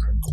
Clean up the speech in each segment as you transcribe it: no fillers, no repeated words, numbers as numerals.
नमस्कार,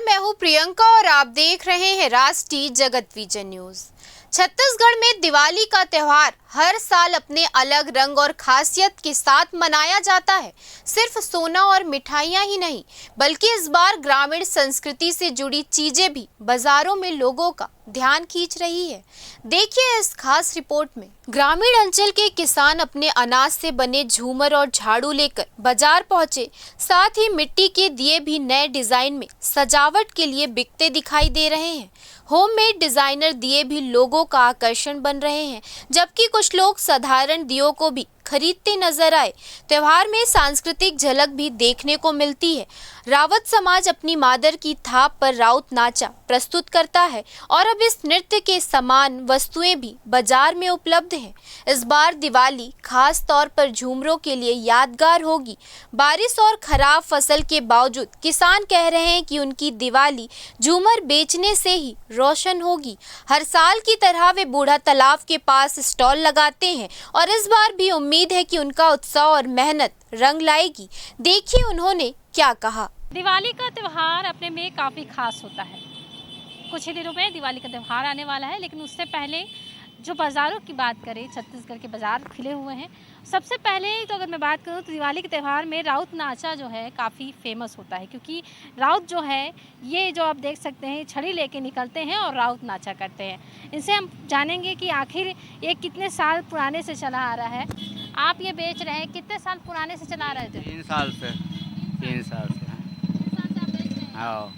मैं हूं प्रियंका और आप देख रहे हैं राष्ट्रीय जगत विजन न्यूज। छत्तीसगढ़ में दिवाली का त्यौहार हर साल अपने अलग रंग और खासियत के साथ मनाया जाता है। सिर्फ सोना और मिठाइयां ही नहीं, बल्कि इस बार ग्रामीण संस्कृति से जुड़ी चीजें भी बाजारों में लोगों का ध्यान खींच रही है। देखिए इस खास रिपोर्ट में। ग्रामीण अंचल के किसान अपने अनाज से बने झूमर और झाड़ू लेकर बाजार पहुंचे। साथ ही मिट्टी के दिए भी नए डिजाइन में सजावट के लिए बिकते दिखाई दे रहे हैं। होममेड डिजाइनर दिए भी लोगों का आकर्षण बन रहे हैं, जबकि कुछ लोग साधारण दियों को भी खरीदते नजर आए। त्योहार में सांस्कृतिक झलक भी देखने को मिलती है। रावत समाज अपनी मादर की थाप पर राउत नाचा प्रस्तुत करता है और अब इस नृत्य के समान वस्तुएं भी बाजार में उपलब्ध हैं। इस बार दिवाली खास तौर पर झूमरों के लिए यादगार होगी। बारिश और खराब फसल के बावजूद किसान कह रहे हैं कि उनकी दिवाली झूमर बेचने से ही रोशन होगी। हर साल की तरह वे बूढ़ा तालाब के पास स्टॉल लगाते हैं और इस बार भी उम्मीद है कि उनका उत्साह और मेहनत रंग लाएगी। देखिए उन्होंने क्या कहा। दिवाली का त्यौहार अपने में काफ़ी खास होता है। कुछ ही दिनों में दिवाली का त्यौहार आने वाला है, लेकिन उससे पहले जो बाज़ारों की बात करें, छत्तीसगढ़ के बाज़ार खिले हुए हैं। सबसे पहले तो अगर मैं बात करूं तो दिवाली के त्यौहार में राउत नाचा जो है काफ़ी फेमस होता है, क्योंकि राउत जो है ये जो आप देख सकते हैं छड़ी लेके निकलते हैं और राउत नाचा करते हैं। इनसे हम जानेंगे कि आखिर ये कितने साल पुराने से चला आ रहा है। आप ये बेच रहे हैं, कितने साल पुराने से चला आ रहे थे? 3 साल से 3 साल से। हाँ,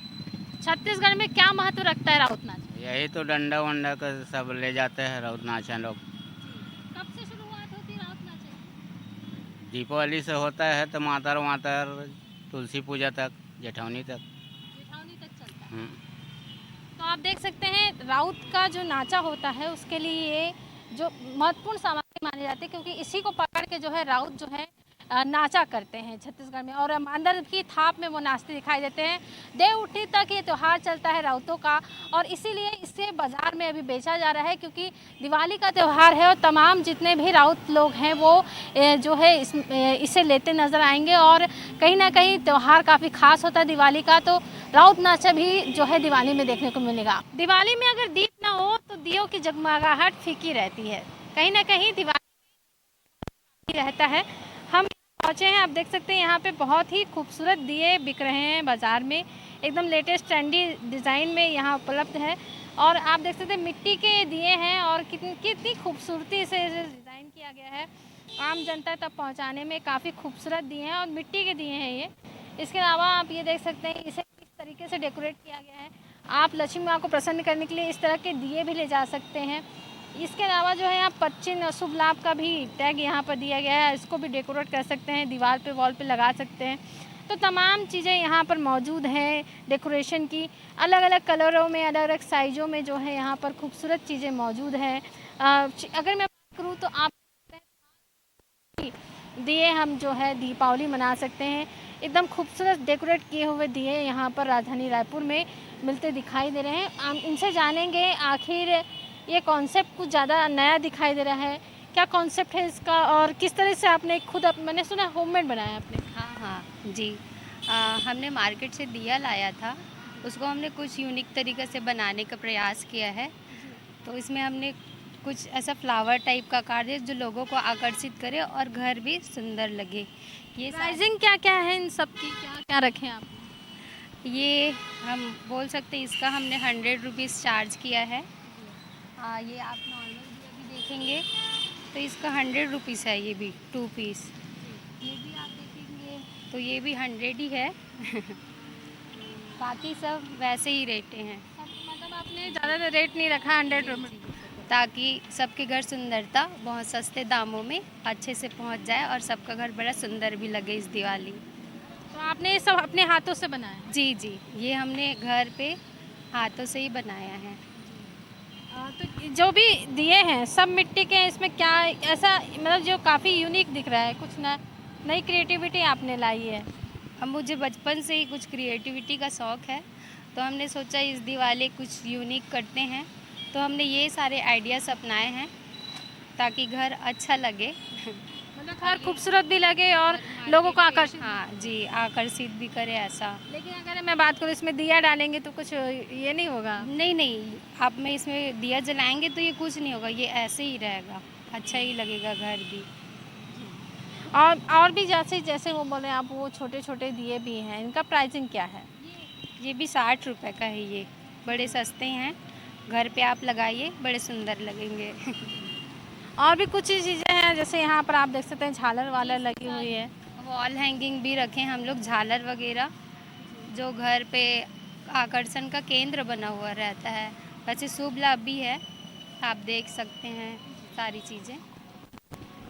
छत्तीसगढ़ में क्या महत्व रखता है राउत नाच? यही तो डंडा वंडा का सब ले जाते हैं राउत नाचा लोग। कब से शुरुआत होती है राउत नाच की? दीपावली से होता है तो मातर मातर तुलसी पूजा तक, जेठौनी तक। जेठौनी तक चलता है। तो आप देख सकते हैं राउत का जो नाचा होता है उसके लिए ये जो महत्वपूर्ण सामग्री मानी जाती है, क्योंकि इसी को पकड़ के जो है राउत जो है नाचा करते हैं छत्तीसगढ़ में, और अंदर की थाप में वो नाचते दिखाई देते हैं। देव उठी तक ये त्यौहार चलता है राउतों का, और इसीलिए इसे बाज़ार में अभी बेचा जा रहा है, क्योंकि दिवाली का त्यौहार है और तमाम जितने भी राउत लोग हैं वो जो है इसे लेते नज़र आएंगे। और कहीं ना कहीं त्यौहार काफ़ी खास होता है दिवाली का, तो राउत नाचा भी जो है दिवाली में देखने को मिलेगा। दिवाली में अगर दीप ना हो तो दियों की जगमगाहट फीकी रहती है, कहीं ना कहीं दिवाली रहता है। हम पहुँचे हैं, आप देख सकते हैं यहाँ पे बहुत ही खूबसूरत दिए बिक रहे हैं बाज़ार में, एकदम लेटेस्ट ट्रेंडी डिज़ाइन में यहाँ उपलब्ध है। और आप देख सकते हैं मिट्टी के दिए हैं और कितनी खूबसूरती से डिज़ाइन किया गया है। आम जनता तक पहुँचाने में काफ़ी खूबसूरत दिए हैं और मिट्टी के दिए हैं ये। इसके अलावा आप ये देख सकते हैं इसे किस तरीके से डेकोरेट किया गया है। आप लक्ष्मी माँ को प्रसन्न करने के लिए इस तरह के दिए भी ले जा सकते हैं। इसके अलावा जो है यहाँ पश्चिम शुभ लाभ का भी टैग यहाँ पर दिया गया है, इसको भी डेकोरेट कर सकते हैं, दीवार पे वॉल पे लगा सकते हैं। तो तमाम चीज़ें यहाँ पर मौजूद हैं डेकोरेशन की, अलग अलग कलरों में, अलग अलग साइज़ों में जो है यहाँ पर खूबसूरत चीज़ें मौजूद हैं। अगर मैं बात करूँ तो आप दिए हम जो है दीपावली मना सकते हैं। एकदम खूबसूरत डेकोरेट किए हुए दिए यहाँ पर राजधानी रायपुर में मिलते दिखाई दे रहे हैं। हम इनसे जानेंगे आखिर ये कॉन्सेप्ट कुछ ज़्यादा नया दिखाई दे रहा है, क्या कॉन्सेप्ट है इसका और किस तरह से आपने खुद मैंने सुना होममेड बनाया आपने? हाँ जी। हमने मार्केट से दिया लाया था, उसको हमने कुछ यूनिक तरीके से बनाने का प्रयास किया है। तो इसमें हमने कुछ ऐसा फ्लावर टाइप का आकार दिया जो लोगों को आकर्षित करे और घर भी सुंदर लगे। ये प्राइसिंग क्या क्या है इन सब की, क्या क्या रखें आप? ये हम बोल सकते हैं इसका हमने 100 रुपीज़ चार्ज किया है। ये आप नॉर्मल भी देखेंगे तो इसका 100 रुपीज़ है, ये भी 2 पीस। ये भी आप देखेंगे तो ये भी 100 ही है। बाकी सब वैसे ही रेटें हैं। मतलब आपने ज़्यादा रेट नहीं रखा, 100 रुपये, ताकि सबके घर सुंदरता बहुत सस्ते दामों में अच्छे से पहुंच जाए और सबका घर बड़ा सुंदर भी लगे इस दिवाली। तो आपने ये सब अपने हाथों से बनाया? जी जी, ये हमने घर पे हाथों से ही बनाया है। तो जो भी दिए हैं सब मिट्टी के हैं, इसमें क्या ऐसा मतलब जो काफ़ी यूनिक दिख रहा है, कुछ नई क्रिएटिविटी आपने लाई है? अब मुझे बचपन से ही कुछ क्रिएटिविटी का शौक़ है, तो हमने सोचा इस दिवाली कुछ यूनिक करते हैं, तो हमने ये सारे आइडियाज़ अपनाए हैं ताकि घर अच्छा लगे। मतलब घर खूबसूरत भी लगे और लोगों को आकर्षित। हाँ जी, आकर्षित भी करे ऐसा। लेकिन अगर मैं बात करूँ इसमें दिया डालेंगे तो कुछ ये नहीं होगा? नहीं, आप में इसमें दिया जलाएंगे तो ये कुछ नहीं होगा, ये ऐसे ही रहेगा, अच्छा ही लगेगा घर भी। और भी जैसे वो बोले आप, वो छोटे छोटे दिए भी हैं, इनका प्राइसिंग क्या है? ये भी 60 रुपए का है, ये बड़े सस्ते हैं, घर पे आप लगाइए, बड़े सुंदर लगेंगे। और भी कुछ चीज़ें हैं, जैसे यहाँ पर आप देख सकते हैं झालर वालर लगी हुई है। वॉल हैंगिंग भी रखे हम लोग, झालर वगैरह जो घर पे आकर्षण का केंद्र बना हुआ रहता है। वैसे शुभ लाभ भी है, आप देख सकते हैं सारी चीज़ें।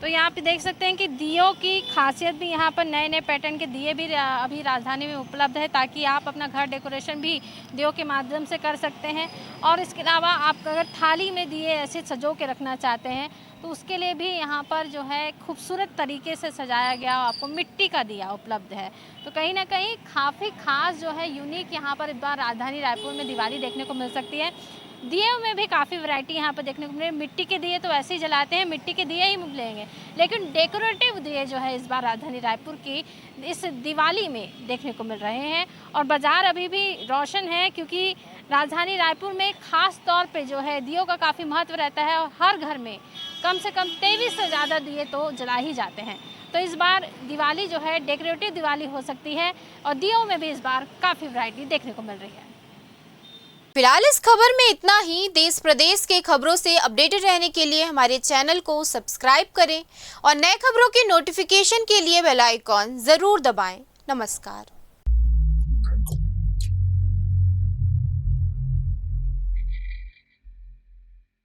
तो यहाँ पे देख सकते हैं कि दियों की खासियत भी, यहाँ पर नए नए पैटर्न के दिए भी अभी राजधानी में उपलब्ध है, ताकि आप अपना घर डेकोरेशन भी दियों के माध्यम से कर सकते हैं। और इसके अलावा आप अगर थाली में दिए ऐसे सजो के रखना चाहते हैं तो उसके लिए भी यहाँ पर जो है खूबसूरत तरीके से सजाया गया आपको मिट्टी का दिया उपलब्ध है। तो कहीं ना कहीं काफ़ी खास जो है यूनिक यहाँ पर इस बार राजधानी रायपुर में दिवाली देखने को मिल सकती है। दिए में भी काफ़ी वैरायटी यहाँ पर देखने को मिले। मिट्टी के दिए तो ऐसे ही जलाते हैं, मिट्टी के दिए ही मिलेंगे, लेकिन डेकोरेटिव दिए जो है इस बार राजधानी रायपुर की इस दिवाली में देखने को मिल रहे हैं। और बाज़ार अभी भी रोशन है, क्योंकि राजधानी रायपुर में ख़ास तौर पे जो है दियों का काफ़ी महत्व रहता है और हर घर में कम से कम 23 से ज़्यादा दिए तो जला ही जाते हैं। तो इस बार दिवाली जो है डेकोरेटिव दिवाली हो सकती है और दियों में भी इस बार काफ़ी वैरायटी देखने को मिल रही है। फिलहाल इस खबर में इतना ही। देश प्रदेश के खबरों से अपडेटेड रहने के लिए हमारे चैनल को सब्सक्राइब करें और नए खबरों के नोटिफिकेशन के लिए बेल आइकॉन जरूर दबाएं। नमस्कार।